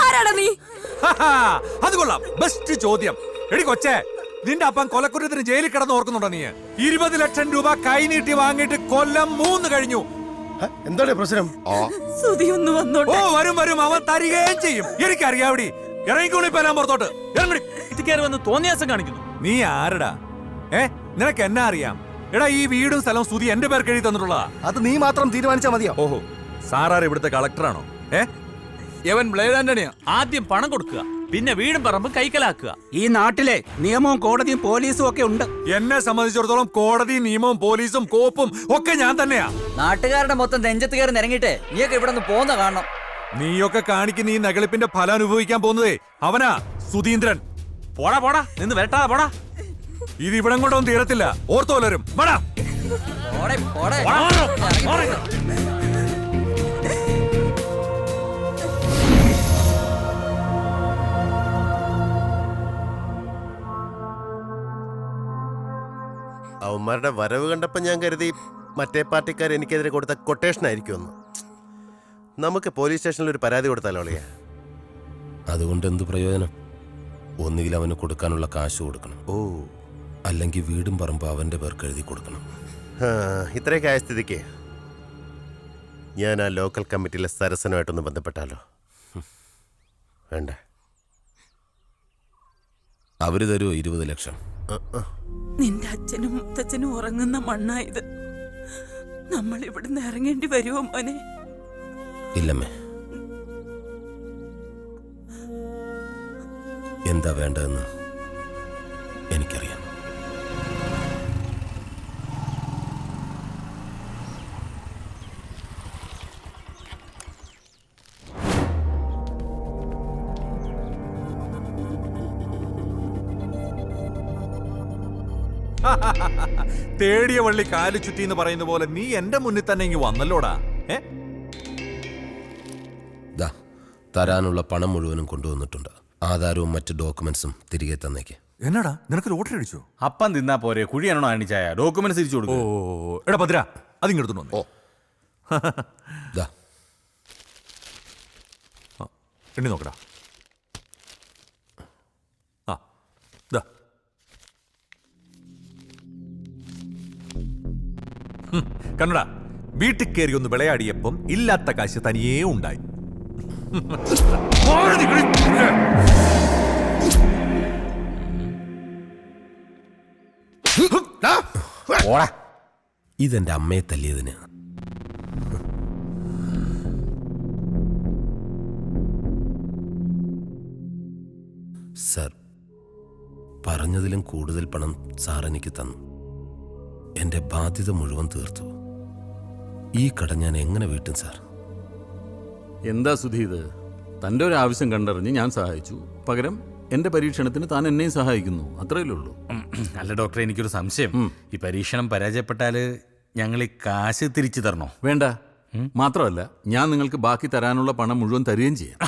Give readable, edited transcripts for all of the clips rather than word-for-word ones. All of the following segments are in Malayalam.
ആരാടാ നീ? അത് കൊള്ളാം, ബെസ്റ്റ് ചോദ്യം. എടി കൊച്ചേ, നിന്റെ അപ്പം കൊലക്കുറ്റത്തിന് ജയിലിൽ കിടന്ന് ഓർക്കുന്നുണ്ടോ നീ? 20 ലക്ഷം രൂപ കൈനീട്ടി വാങ്ങിയിട്ട് കൊല്ലം 3 കഴിഞ്ഞു. എന്താണ് പ്രശ്നം? സുധി ഒന്ന് വന്നോട്ടെ. ഓ വരും വരും, അവൻ തരികയും ചെയ്യും. എനിക്കറിയാവടി. ഇറങ്ങിക്കോളിപ്പെല്ലാം പുറത്തോട്ട് ഇറങ്ങടി. വന്ന് തോന്നിയാസം കാണിക്കുന്നു. നീ ആരടാ? നിനക്ക് എന്നാ അറിയാം? എടാ, ഈ വീടും സ്ഥലവും സ്തുതി എന്റെ പേർക്ക് എഴുതി തന്നിട്ടുള്ളതാ. അത് നീ മാത്രം തീരുമാനിച്ചാ മതിയോ? ഓഹോ, സാറാർ ഇവിടുത്തെ കളക്ടറാണോ? യവൻ ബ്ലേഡ് ആന്റണിയാ. ആദ്യം പണം കൊടുക്കുക, പിന്നെ വീടും പറമ്പും കൈക്കലാക്കുക. ഈ നാട്ടിലെ നിയമവും കോടതിയും പോലീസും ഒക്കെ ഉണ്ട്. എന്നെ സംബന്ധിച്ചിടത്തോളം കോടതി, നിയമവും പോലീസും കോപ്പും ഒക്കെ ഞാൻ തന്നെയാ. നാട്ടുകാരുടെ മൊത്തം നെഞ്ചത്ത് കയറി നിരങ്ങിട്ട് നീയൊക്കെ ഇവിടെ നിന്ന് പോന്ന കാണണം. നീയൊക്കെ കാണിക്കുന്ന ഈ നകളിപ്പിന്റെ ഫലം അനുഭവിക്കാൻ പോകുന്നതേ അവനാ, സുധീന്ദ്രൻ. പോടാ പോടാ, നിന്ന് വരട്ടാ പോടാ. ഇത് ഇവിടം കൊണ്ടൊന്നും തീരത്തില്ല, ഓർത്തോലരും. പോടെ, പോടെ. അവന്മാരുടെ വരവ് കണ്ടപ്പോ ഞാൻ കരുതി മറ്റേ പാർട്ടിക്കാർ എനിക്കെതിരെ കൊടുത്ത കൊട്ടേഷൻ ആയിരിക്കുമെന്ന്. നമുക്ക് പോലീസ് സ്റ്റേഷനിൽ ഒരു പരാതി കൊടുത്താലോ അളിയാ? അതുകൊണ്ട് എന്ത് പ്രയോജനം? ഒന്നുകിൽ അവന് കൊടുക്കാനുള്ള കാശ് കൊടുക്കണം, അല്ലെങ്കിൽ വീടും പറമ്പ് അവന്റെ പേർക്ക് എഴുതി കൊടുക്കണം. ഇത്രയൊക്കെ ആയ സ്ഥിതിക്ക് ഞാൻ ആ ലോക്കൽ കമ്മിറ്റിയിലെ സരസനുമായിട്ടൊന്ന് ബന്ധപ്പെട്ടാലോ? വേണ്ട, അവര് തരുമോ 20 ലക്ഷം? നിന്റെ അച്ഛനും മുത്തച്ഛനും ഉറങ്ങുന്ന മണ്ണായത്. നമ്മൾ ഇവിടുന്ന് ഇറങ്ങേണ്ടി വരുമോ മോനെ? ഇല്ലമ്മേ. എന്താ വേണ്ടതെന്ന് എനിക്കറിയാം. തേടിയ വള്ളി കാലു ചുറ്റി എന്ന് പറയുന്ന പോലെ നീ എന്റെ മുന്നിൽ തന്നെ ഇങ്ങ് വന്നല്ലോടാ. തരാനുള്ള പണം മുഴുവനും കൊണ്ടുവന്നിട്ടുണ്ട്. ആധാരവും മറ്റ് ഡോക്യുമെന്റ്സും തിരികെ തന്നേക്ക്. എന്നാടാ, നിനക്ക് ലോട്ടറി അടിച്ചോ? അപ്പം തിന്നാ പോരെ, കുഴിയാണോ അണിച്ചായ? ഡോക്യുമെന്റ് തിരിച്ചു കൊടുക്കും. എടാ ഭദ്ര, അതിങ്ങെടുത്തു. എണ്ണി നോക്കടാ. കണ്ണടാ, വീട്ടിൽ കയറി ഒന്ന് വിളയാടിയപ്പം ഇല്ലാത്ത കാശ് തനിയേ ഉണ്ടായി. ഇതെന്റെ അമ്മയെ തല്ലിയതിന്. സർ, പറഞ്ഞതിലും കൂടുതൽ പണം സാർ എനിക്ക് തന്നു. എന്റെ ബാധ്യത മുഴുവൻ തീർത്തു. ഈ കട ഞാൻ എങ്ങനെ വീട്ടും സാർ? എന്താ സുധി ഇത്? തൻ്റെ ഒരു ആവശ്യം കണ്ടറിഞ്ഞ് ഞാൻ സഹായിച്ചു. പകരം എൻ്റെ പരീക്ഷണത്തിന് താൻ എന്നെയും സഹായിക്കുന്നു. അത്രയല്ലേ ഉള്ളൂ. അല്ല ഡോക്ടറെ, എനിക്കൊരു സംശയം. ഈ പരീക്ഷണം പരാജയപ്പെട്ടാല് ഞങ്ങൾ ഈ കാശ് തിരിച്ചു തരണോ? വേണ്ട. മാത്രമല്ല, ഞാൻ നിങ്ങൾക്ക് ബാക്കി തരാനുള്ള പണം മുഴുവൻ തരികയും ചെയ്യാം.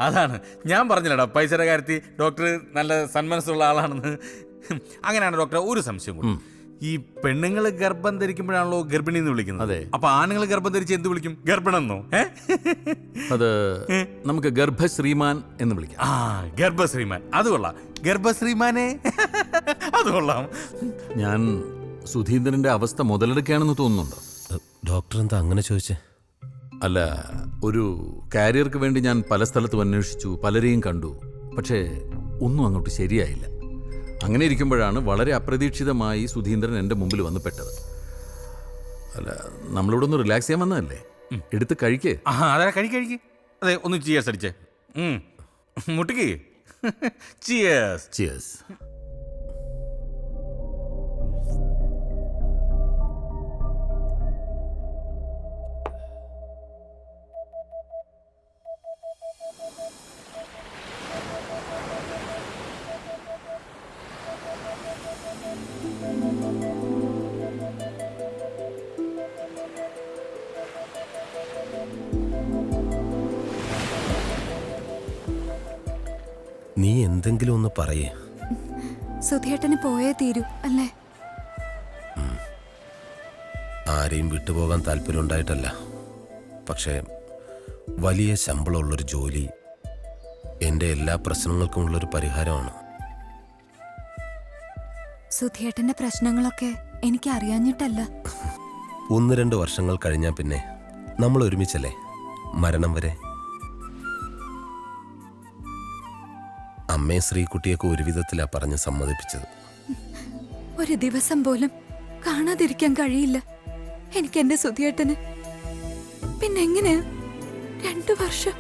അതാണ് ഞാൻ പറഞ്ഞില്ലടാ, പൈസയുടെ കാര്യത്തിൽ ഡോക്ടർ നല്ല സന്മനസ്സുള്ള ആളാണെന്ന്. അങ്ങനെയാണ് ഡോക്ടർ. ഒരു സംശയം കൂടി. ഈ പെണ്ണുങ്ങൾ ഗർഭം ധരിക്കുമ്പോഴാണല്ലോ ഗർഭിണി എന്ന് വിളിക്കുന്നത്. അതെ. അപ്പൊ ആണുങ്ങൾ ഗർഭം ധരിച്ച് എന്ത് വിളിക്കും? ഗർഭിണെന്നോ? അത് നമുക്ക് ഗർഭശ്രീമാൻ എന്ന് വിളിക്കാം. ഗർഭശ്രീമാൻ, അത് കൊള്ളാം. ഗർഭശ്രീമാനെ, അത് കൊള്ളാം. ഞാൻ സുധീന്ദ്രന്റെ അവസ്ഥ മുതലെടുക്കുകയാണെന്ന് തോന്നുന്നുണ്ടോ? ഡോക്ടർ എന്താ അങ്ങനെ ചോദിച്ചേ? അല്ല, ഒരു കാരിയർക്ക് വേണ്ടി ഞാൻ പല സ്ഥലത്തും അന്വേഷിച്ചു, പലരെയും കണ്ടു. പക്ഷേ ഒന്നും അങ്ങോട്ട് ശരിയായില്ല. അങ്ങനെ ഇരിക്കുമ്പോഴാണ് വളരെ അപ്രതീക്ഷിതമായി സുധീന്ദ്രൻ എൻ്റെ മുമ്പിൽ വന്ന് പെട്ടത്. അല്ല, നമ്മളിവിടെ ഒന്ന് റിലാക്സ് ചെയ്യാൻ വന്നതല്ലേ? എടുത്ത് കഴിക്കേ. അതെ, കഴിക്ക്. അതെ, ഒന്ന് ചിയേഴ്സ് അടിച്ചേ. മുട്ടിക്ക്. ചിയേഴ്സ്. ചിയേഴ്സ്. നീ എന്തെങ്കിലും ഒന്ന് പറയേ. സുധിയേട്ടന് പോയേ തീരൂ അല്ലേ? ആരെയും വിട്ടുപോകാൻ താല്പര്യം ഉണ്ടായിട്ടല്ല. പക്ഷേ വലിയ ശമ്പളമുള്ളൊരു ജോലി എൻ്റെ എല്ലാ പ്രശ്നങ്ങൾക്കുമുള്ളൊരു പരിഹാരമാണ്. സുധിയേട്ടന്റെ പ്രശ്നങ്ങളൊക്കെ എനിക്ക് അറിയാഞ്ഞിട്ടല്ല. 1-2 വർഷങ്ങൾ കഴിഞ്ഞാൽ പിന്നെ നമ്മൾ ഒരുമിച്ചല്ലേ മരണം വരെ. അമ്മയെ ശ്രീകുട്ടിയൊക്കെ ഒരു വിധത്തിലാണ് പറഞ്ഞ് സമ്മതിപ്പിച്ചത്. ഒരു ദിവസം പോലും കാണാതിരിക്കാൻ കഴിയില്ല എനിക്ക് എന്റെ സുധിയേട്ടന്. പിന്നെ എങ്ങനെയാ 2 വർഷം?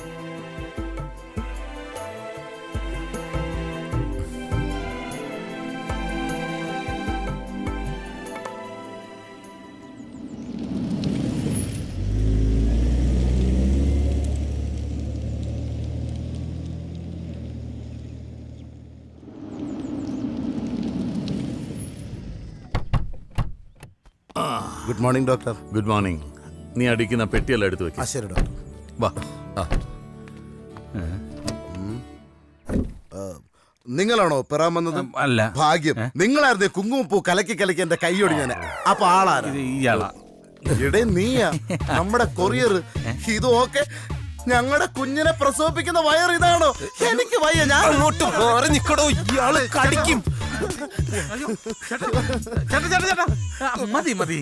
Good morning doctor. Good morning. നീ അടിക്കുന്ന പെട്ടിയെല്ലാം എടുത്തു വെക്കാം. ശരി ഡോക്ടർ. വാ. നിങ്ങളാണോ പെറാൻ വന്നത്? അല്ല. ഭാഗ്യം. നിങ്ങളായിരുന്നു കുങ്കുമപ്പൂ കലക്കി കലക്കി എന്റെ കൈയോടി ഞാൻ. അപ്പൊ ആളാരാ? ഇയാളാ. ഇടേ നീയാ നമ്മുടെ കൊറിയർ. ഇത് ഓക്കെ. ഞങ്ങളുടെ കുഞ്ഞിനെ പ്രസവിപ്പിക്കുന്ന വയർ ഇതാണോ? എനിക്ക് വയ്യ. ഞാൻ അങ്ങോട്ട് മാറി നിക്കടോ, ഇയാള് കടിക്കും. മതി മതി.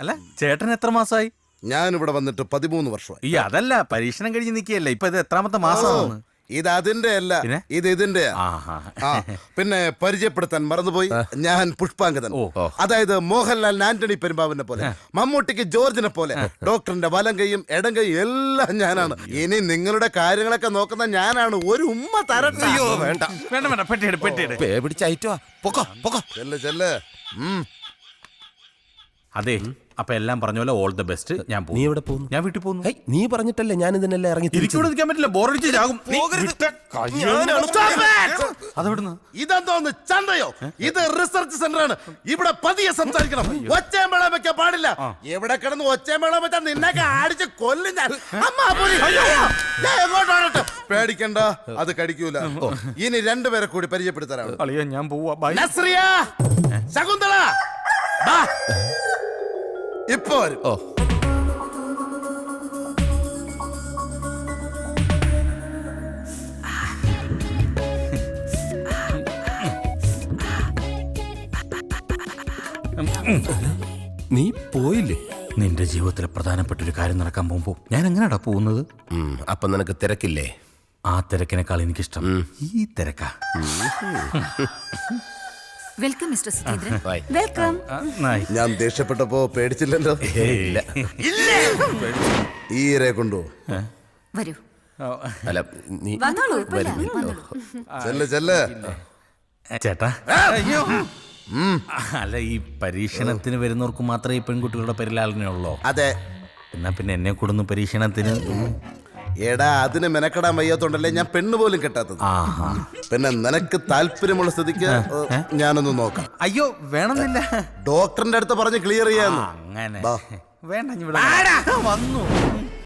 അല്ല ചേട്ടൻ എത്ര മാസമായി? ഞാൻ ഇവിടെ വന്നിട്ട് 13 വർഷമായി. ഈ അതല്ല, പരീക്ഷണം കഴിഞ്ഞ് നിൽക്കുകയല്ല. ഇപ്പൊ ഇത് എത്രാമത്തെ മാസമാണ്? ഇത് അതിന്റെ അല്ല, പിന്നെ? ഇത് ഇതിന്റെ. പിന്നെ പരിചയപ്പെടുത്താൻ മറന്നുപോയി, ഞാൻ പുഷ്പാങ്കദൻ. അതായത് മോഹൻലാൽ ആന്റണി പെരുമ്പാവിനെ പോലെ, മമ്മൂട്ടിക്ക് ജോർജിനെ പോലെ, ഡോക്ടറിന്റെ വലം കൈയും ഇടം കൈയും എല്ലാം ഞാനാണ്. ഇനി നിങ്ങളുടെ കാര്യങ്ങളൊക്കെ നോക്കുന്ന ഞാനാണ്. ഒരു ഉമ്മ തരട്ടെ? വേണ്ട വേണ്ട വേണ്ട, പെട്ടിയെടു പെട്ടിയെടു. പേ പിടിച്ചയറ്റോ. പൊക്കോ പൊക്കോ. ചെല്ല് ചെല്ല്. അതെ, അപ്പൊ എല്ലാം പറഞ്ഞ പോലെ ഓൾ ദ ബെസ്റ്റ്. ഞാൻ നീ എവിടെ പോകുന്നു? ഞാൻ വീട്ടിൽ പോകുന്നു. ഹേയ്, നീ പറഞ്ഞിട്ടല്ലേ ഞാൻ ഇതിനെല്ലാം ഇറങ്ങി തിരിച്ചത്? എനിക്കിവിടെ നിൽക്കാൻ പറ്റില്ല, ബോറടിച്ച് ചാകും. അതെവിടുന്ന്? ഇതെന്തോന്ന് ചന്തയോ? ഇത് റിസർച്ച് സെന്റർ ആണ്. ഇവിടെ പതിയെ സംസാരിക്കണം. ഒച്ചയും മേളം വെക്കാൻ പാടില്ല. എവിടെ കിടന്ന് ഒച്ചയും മേളം വെച്ചാൽ നിന്നൊക്കെ അടിച്ച് കൊല്ലും ഞാൻ. അമ്മ പോലീസ്. ഞാൻ എങ്ങോട്ടാണട്ടെ? പേടിക്കണ്ട, അത് കടിക്കൂല. ഇനി 2 പേരെ കൂടി പരിചയപ്പെടുത്താനാണ്. അളിയാ, ഞാൻ പോവാ. ബൈ. നസ്രിയ, ശകുന്തള, ബാ. ഇപ്പൊ വരും. ഓ, നീ പോയില്ലേ? നിന്റെ ജീവിതത്തിലെ പ്രധാനപ്പെട്ട ഒരു കാര്യം നടക്കാൻ പോകുമ്പോ ഞാൻ എങ്ങനെയാടാ പോകുന്നത്? അപ്പൊ നിനക്ക് തിരക്കില്ലേ? ആ തിരക്കിനേക്കാൾ എനിക്കിഷ്ടം ഈ തിരക്കാ. Welcome mister Sudheendran. Bye. Welcome. ഞാൻ ദേഷ്യപ്പെട്ടപ്പോ പേടിച്ചില്ലല്ലോ. ഇല്ല. ഈരെ കൊണ്ടു വരൂ. അല്ല, നീ വന്നോളൂ. വരും. ചെല്ല് ചെല്ല്. ചേട്ടാ, അയ്യോ. അല്ല, ഈ പരീക്ഷണത്തിന് വരുന്നവർക്ക് മാത്രമേ ഈ പെൺകുട്ടികളുടെ പരിലാളനയുള്ളൂ. അതെ. എന്നാ പിന്നെ എന്നെ കൂടുന്നു പരീക്ഷണത്തിന്. എടാ, അതിന് മെനക്കെടാൻ വയ്യാത്തോണ്ടല്ലേ ഞാൻ പെണ്ണ് പോലും കെട്ടാത്തത്. പിന്നെ നിനക്ക് താല്പര്യമുള്ള സ്ഥിതിക്ക് ഞാനൊന്ന് നോക്കാം. അയ്യോ, വേണമെന്നില്ല. ഡോക്ടറിന്റെ അടുത്ത് പറഞ്ഞ് ക്ലിയർ ചെയ്യാന്ന്. അങ്ങനെ ബാ. വേണ്ട, വന്നു.